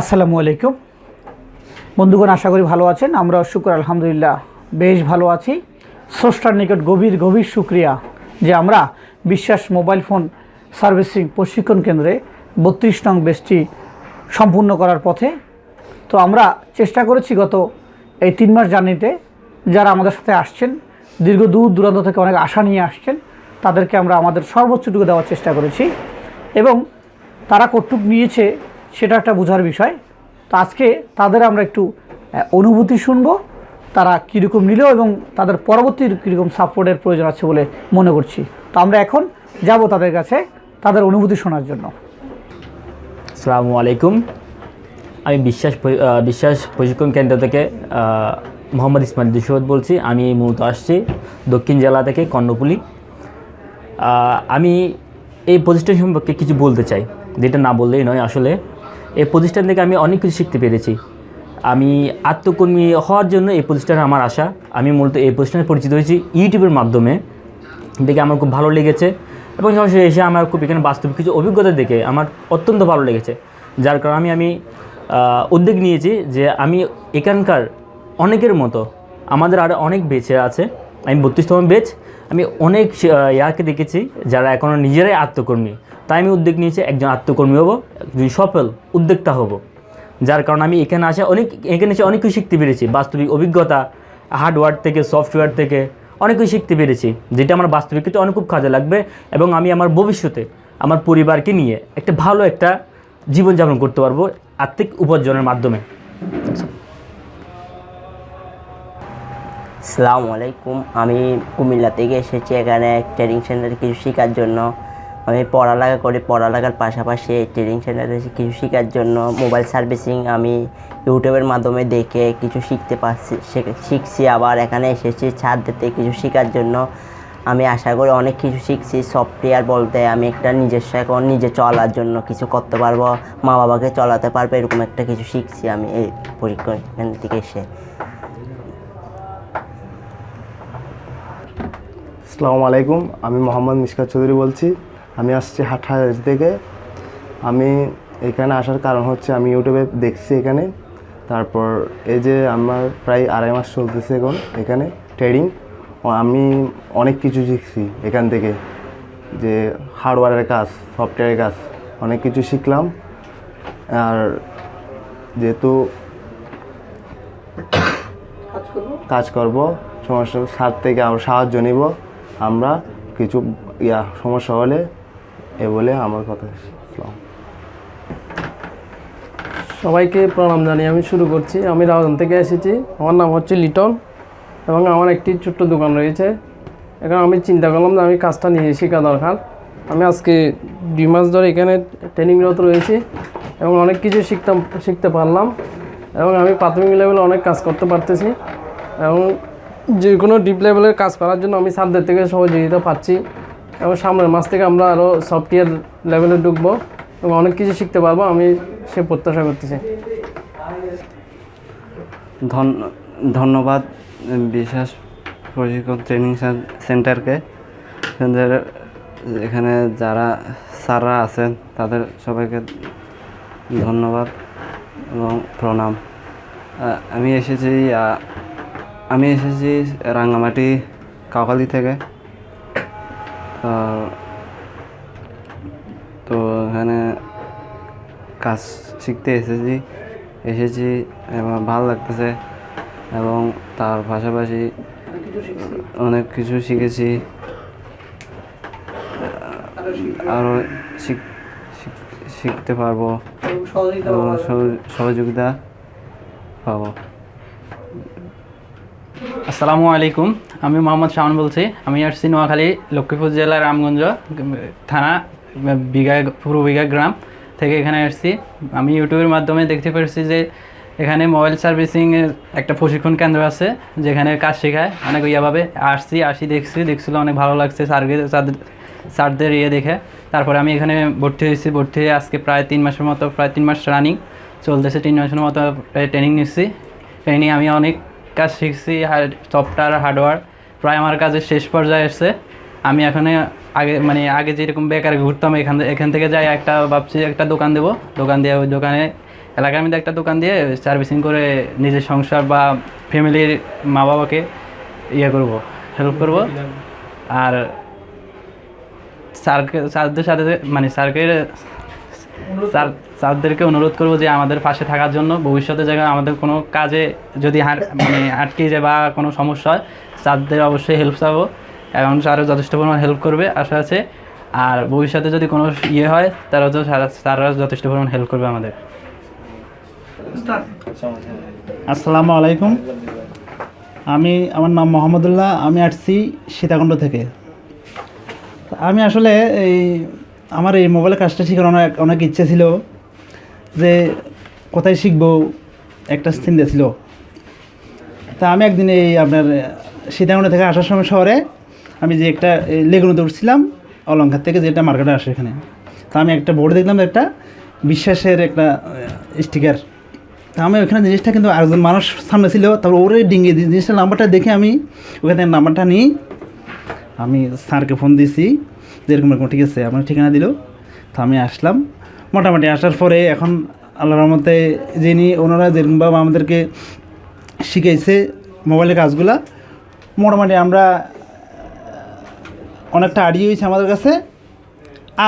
আসসালামু আলাইকুম বন্ধুগণ, আশা করি ভালো আছেন। আমরা শুকর আলহামদুলিল্লাহ বেশ ভালো আছি। স্রষ্টার নিকট গভীর গভীর শুকরিয়া যে আমরা বিশ্বাস মোবাইল ফোন সার্ভিসিং প্রশিক্ষণ কেন্দ্রে ৩২ নং বেসটি সম্পূর্ণ করার পথে। তো আমরা চেষ্টা করেছি গত এই ৩ মাস জার্নিতে যারা আমাদের সাথে আসছেন, দীর্ঘ দূর দূরান্ত থেকে অনেক আশা নিয়ে আসছেন, তাদেরকে আমরা আমাদের সর্বোচ্চটুকু দেওয়ার চেষ্টা করেছি এবং তারা কতটুক নিয়েছে সেটা একটা বোঝার বিষয়। তো আজকে তাদের আমরা একটু অনুভূতি শুনবো, তারা কীরকম নিল এবং তাদের পরবর্তী কীরকম সাপোর্টের প্রয়োজন আছে বলে মনে করছি। তো আমরা এখন যাব তাদের কাছে তাদের অনুভূতি শোনার জন্য। আসসালামু আলাইকুম। আমি বিশ্বাস প্রশিক্ষণ কেন্দ্র থেকে মোহাম্মদ ইসমাইল দুশোদ বলছি। আমি মূলত আসছি দক্ষিণ জেলা থেকে কর্ণফুলী। আমি এই প্রতিষ্ঠান সম্পর্কে কিছু বলতে চাই, যেটা না বললেই নয়। আসলে এই প্রতিষ্ঠান থেকে আমি অনেক কিছু শিখতে পেরেছি। আমি আত্মকর্মী হওয়ার জন্য এই প্রতিষ্ঠানে আমার আশা। আমি মূলত এই প্রতিষ্ঠানে পরিচিত হয়েছি ইউটিউবের মাধ্যমে, দেখে আমার খুব ভালো লেগেছে এবং সরাসরি এসে আমার খুব এখানে বাস্তবিক কিছু অভিজ্ঞতা দেখে আমার অত্যন্ত ভালো লেগেছে। যার কারণে আমি উদ্যোগ নিয়েছি যে আমি এখানকার অনেকের মতো আমাদের আরও অনেক বেঁচে আছে। আমি ৩২তম বেচ। আমি অনেক ইয়াকে দেখেছি যারা এখনও নিজেরাই আত্মকর্মী। তাই আমি উদ্যোগ নিয়েছি একজন আত্মকর্মী হব, একজন সফল উদ্যোক্তা হব। যার কারণে আমি এখানে এসে অনেক কিছু শিখতে পেরেছি। বাস্তবিক অভিজ্ঞতা, হার্ডওয়্যার থেকে সফটওয়্যার থেকে অনেক কিছু শিখতে পেরেছি, যেটা আমার বাস্তবিক ক্ষেত্রে অনেক খুব কাজে লাগবে এবং আমি আমার ভবিষ্যতে আমার পরিবারকে নিয়ে একটা ভালো একটা জীবনযাপন করতে পারবো আর্থিক উপার্জনের মাধ্যমে। আসসালামু আলাইকুম। আমি কুমিল্লা থেকে এসেছি এখানে ট্রেনিং সেন্টারে কিছু শেখার জন্য। আমি পড়ালেখা করি, পড়ালেখার পাশাপাশি ট্রেনিং সেন্টারে কিছু শেখার জন্য মোবাইল সার্ভিসিং আমি ইউটিউবের মাধ্যমে দেখে কিছু শিখছি। আবার এখানে এসেছি ছাড়দের থেকে কিছু শেখার জন্য। আমি আশা করি অনেক কিছু শিখছি। সফটওয়্যার বলতে আমি একটা নিজস্ব এখন নিজে চলার জন্য কিছু করতে পারবো, মা বাবাকে চলাতে পারবো, এরকম একটা কিছু শিখছি আমি এই পরীক্ষা থেকে এসে। আসসালামু আলাইকুম। আমি মোহাম্মদ মিশকাত চৌধুরী বলছি। আমি আসছি হাটহাজারী থেকে। আমি এখানে আসার কারণ হচ্ছে আমি ইউটিউবে দেখছি এখানে, তারপর এই যে আমার প্রায় 2.5 মাস চলতেছে এখন এখানে ট্রেডিং। আমি অনেক কিছু শিখছি এখান থেকে, যে হার্ডওয়্যারের কাজ, সফটওয়্যারের কাজ অনেক কিছু শিখলাম। আর যেহেতু কাজ করব, সমস্যা স্যার থেকে আমরা সাহায্য নিব, আমরা কিছু সমস্যা হলে এ বলে আমার কথা। সবাইকে প্রণাম জানিয়ে আমি শুরু করছি। আমি রাউজান থেকে এসেছি। আমার নাম হচ্ছে লিটন এবং আমার একটি ছোট্ট দোকান রয়েছে। এখন আমি চিন্তা করলাম যে আমি কাজটা নিজে শেখা দরকার। আমি আজকে 2 মাস ধরে এখানে ট্রেনিংরত রয়েছি এবং অনেক কিছু শিখতে পারলাম এবং আমি প্রাথমিক লেভেলে অনেক কাজ করতে পারতেছি এবং যে কোনো ডিপ লেভেলের কাজ করার জন্য আমি স্যারদের থেকে সহযোগিতা পাচ্ছি এবং সামনের মাস থেকে আমরা আরও সফটওয়্যার লেভেলে ঢুকবো এবং অনেক কিছু শিখতে পারবো, আমি সে প্রত্যাশা করতেছি। ধন্যবাদ বিশ্বাস প্রশিক্ষণ ট্রেনিং সেন্টারকে। এখানে যারা স্যাররা আছেন তাদের সবাইকে ধন্যবাদ এবং প্রণাম। আমি এসেছি রাঙ্গামাটি কাউখালী থেকে। তো এখানে কাজ শিখতে এসেছি এবং ভালো লাগতেছে এবং তার পাশাপাশি অনেক কিছু শিখেছি, আরও শিখতে পারবো এবং সহযোগিতা পাবো। আসসালামু আলাইকুম। আমি মোহাম্মদ শাওন বলছি। আমি আসছি নোয়াখালী লক্ষ্মীপুর জেলার রামগঞ্জ থানা পূর্ব বিঘা গ্রাম থেকে এখানে আসছি। আমি ইউটিউবের মাধ্যমে দেখতে পেরেছি যে এখানে মোবাইল সার্ভিসিংয়ের একটা প্রশিক্ষণ কেন্দ্র আছে, যেখানে কাজ শেখায় অনেক ইয়েভাবে। দেখছিল অনেক ভালো লাগছে স্যারদের দেখে। তারপরে আমি এখানে ভর্তি হয়ে আজকে প্রায় 3 মাসের মতো, প্রায় 3 মাস রানিং চলতেছে। 3 মাসের মতো ট্রেনিং নিচ্ছি। ট্রেনিং আমি অনেক কাজ শিখছি, সফটওয়্যার হার্ডওয়্যার প্রায় আমার কাজের শেষ পর্যায়ে এসছে। আমি এখানে আগে যেরকম বেকার ঘুরতাম, এখান থেকে যাই ভাবছি একটা দোকান দেবো। দোকান দিয়ে ওই দোকানে এলাকার মধ্যে একটা দোকান দিয়ে সার্ভিসিং করে নিজের সংসার বা ফ্যামিলির মা বাবাকে হেল্প করব। আর স্যারদের সাথে মানে স্যারদেরকে অনুরোধ করবো যে আমাদের পাশে থাকার জন্য, ভবিষ্যতে জায়গায় আমাদের কোনো কাজে যদি আটকে যায় বা কোনো সমস্যা হয় স্যারদের অবশ্যই হেল্প চাবো, এবং স্যারও যথেষ্ট পরিমাণ হেল্প করবে আশা আছে। আর ভবিষ্যতে যদি কোনো হয় তারাও তো স্যাররা যথেষ্ট পরিমাণ হেল্প করবে আমাদের। আসসালামু আলাইকুম, আমার নাম মোহাম্মদুল্লাহ, আমি আসছি সীতাকুণ্ড থেকে। আমি আসলে আমার এই মোবাইলের কাজটা শেখার অনেক ইচ্ছে ছিল, যে কোথায় শিখবো একটা চিন্তা ছিল। তা আমি একদিন আপনার সীতাকুণ্ড থেকে আসার সময় শহরে আমি যে একটা লেগুনোতে উঠছিলাম অলঙ্কার থেকে, যেটা মার্কেটে আসে এখানে। তা আমি একটা বোর্ড দেখলাম, একটা বিশ্বাসের একটা স্টিকার। তা আমি ওখানে জিনিসটা, কিন্তু একজন মানুষ সামনে ছিল, তারপর ওরে ডিঙ্গি জিনিসটার নাম্বারটা দেখে আমি ওখান থেকে নাম্বারটা নিই, আমি স্যারকে ফোন দিয়েছি যে এরকম ঠিক আছে, আপনার ঠিকানা দিল। তো আমি আসলাম। মোটামুটি আসার পরে এখন আল্লাহর রহমতে যিনি ওনারা যেরকমভাবে আমাদেরকে শিখিয়েছে মোবাইলের কাজগুলা, মোটামুটি আমরা অনেকটা আড়িয়ে হয়েছে আমাদের কাছে।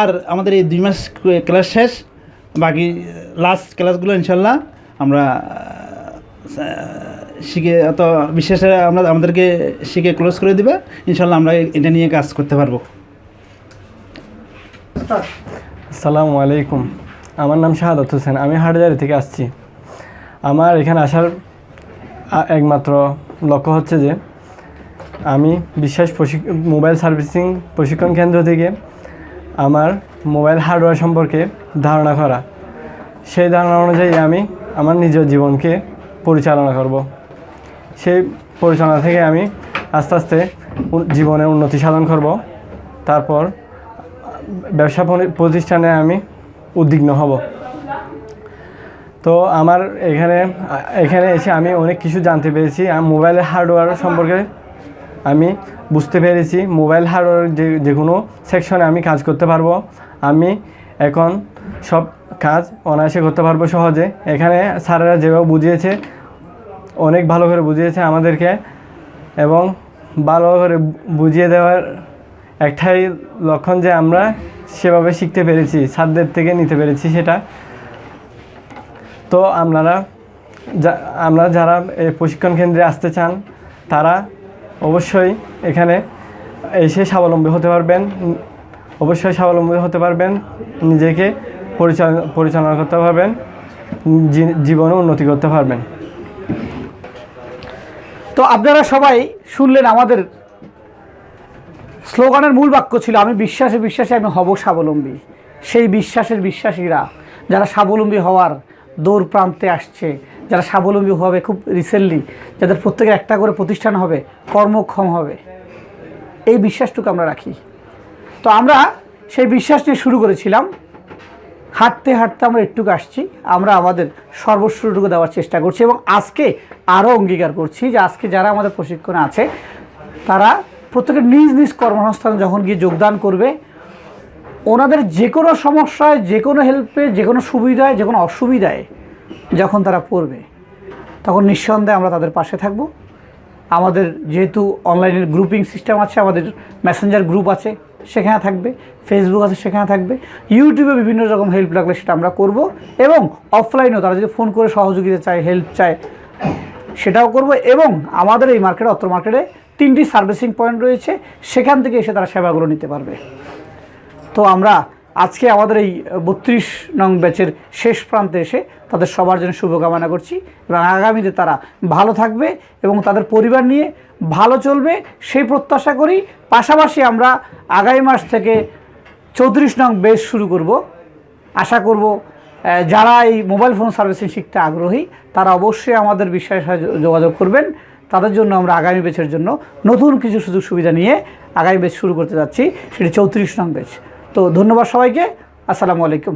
আর আমাদের এই 2 মাস ক্লাস শেষ, বাকি লাস্ট ক্লাসগুলো ইনশাল্লাহ আমরা শিখে, অত বিশেষে আমাদেরকে শিখে ক্লোজ করে দিবে, ইনশাল্লাহ আমরা এটা নিয়ে কাজ করতে পারবো। আসসালামু আলাইকুম, আমার নাম শাহাদাত হোসেন, আমি হাটহাজারী থেকে আসছি। আমার এখানে আসার একমাত্র লক্ষ্য হচ্ছে যে আমি বিশ্বাস মোবাইল সার্ভিসিং প্রশিক্ষণ কেন্দ্র থেকে আমার মোবাইল হার্ডওয়্যার সম্পর্কে ধারণা করা। সেই ধারণা অনুযায়ী আমি আমার নিজের জীবনকে পরিচালনা করব। সেই পরিচালনা থেকে আমি আস্তে আস্তে জীবনের উন্নতি সাধন করব। তারপর ব্যবসা প্রতিষ্ঠানে আমি উদ্বিগ্ন হব। তো আমার এখানে এসে আমি অনেক কিছু জানতে পেরেছি। মোবাইলের হার্ডওয়্যার সম্পর্কে আমি বুঝতে পেরেছি। মোবাইল হার্ডওয়্যার যে কোনো সেকশনে আমি কাজ করতে পারবো। আমি এখন সব কাজ অনায়াসে করতে পারবো সহজে। এখানে স্যারেরা যেভাবে বুঝিয়েছে, অনেক ভালো করে বুঝিয়েছে আমাদেরকে, এবং ভালো করে বুঝিয়ে দেওয়ার একটাই লক্ষণ যে আমরা সেভাবে শিখতে পেরেছি, স্যারদের থেকে নিতে পেরেছি সেটা। তো আমরা যারা এই প্রশিক্ষণ কেন্দ্রে আসতে চান, তারা অবশ্যই এখানে এসে স্বাবলম্বী হতে পারবেন, নিজেকে পরিচালনা করতে পারবেন, জীবনে উন্নতি করতে পারবেন। তো আপনারা সবাই শুনলেন, আমাদের স্লোগানের মূল বাক্য ছিল আমি বিশ্বাসে আমি হব স্বাবলম্বী। সেই বিশ্বাসীরা যারা স্বাবলম্বী হওয়ার দৌড় প্রান্তে আসছে, যারা স্বাবলম্বী হবে খুব রিসেন্টলি, যাদের প্রত্যেকের একটা করে প্রতিষ্ঠান হবে, কর্মক্ষম হবে, এই বিশ্বাসটুকু আমরা রাখি। তো আমরা সেই বিশ্বাস নিয়ে শুরু করেছিলাম। হাঁটতে আমরা একটুকু আসছি, আমরা আমাদের সর্বস্বটুকু দেওয়ার চেষ্টা করছি, এবং আজকে আরও অঙ্গীকার করছি যে আজকে যারা আমাদের প্রশিক্ষণে আছে তারা প্রত্যেকের নিজ কর্মসংস্থানে যখন গিয়ে যোগদান করবে, ওনাদের যে কোনো সমস্যায়, যে কোনো হেল্পে, যে কোনো সুবিধায়, যে কোনো অসুবিধায় যখন তারা পড়বে, তখন নিঃসন্দেহে আমরা তাদের পাশে থাকব। আমাদের যেহেতু অনলাইনের গ্রুপিং সিস্টেম আছে, আমাদের মেসেঞ্জার গ্রুপ আছে, সেখানে থাকবে, ফেসবুক আছে সেখানে থাকবে, ইউটিউবে বিভিন্ন রকম হেল্প লাগলে সেটা আমরা করব, এবং অফলাইনেও তারা যদি ফোন করে সহযোগিতা চায়, হেল্প চায়, সেটাও করব। এবং আমাদের এই অত্র মার্কেটে 3টি সার্ভিসিং পয়েন্ট রয়েছে, সেখান থেকে এসে তারা সেবাগুলো নিতে পারবে। তো আমরা আজকে আমাদের এই 32 নং ব্যাচের শেষ প্রান্তে এসে তাদের সবার জন্য শুভকামনা করছি, এবং আগামীতে তারা ভালো থাকবে এবং তাদের পরিবার নিয়ে ভালো চলবে সেই প্রত্যাশা করি। পাশাপাশি আমরা আগামী মাস থেকে 34 নং ব্যাচ শুরু করব। আশা করব যারা এই মোবাইল ফোন সার্ভিসিং শিখতে আগ্রহী তারা অবশ্যই আমাদের বিশ্বাসের সাথে যোগাযোগ করবেন। তাদের জন্য আমরা আগামী ব্যাচের জন্য নতুন কিছু সুযোগ সুবিধা নিয়ে আগামী ব্যাচ শুরু করতে যাচ্ছি, সেটি 34 নং ব্যাচ। তো ধন্যবাদ সবাইকে, আসসালামু আলাইকুম।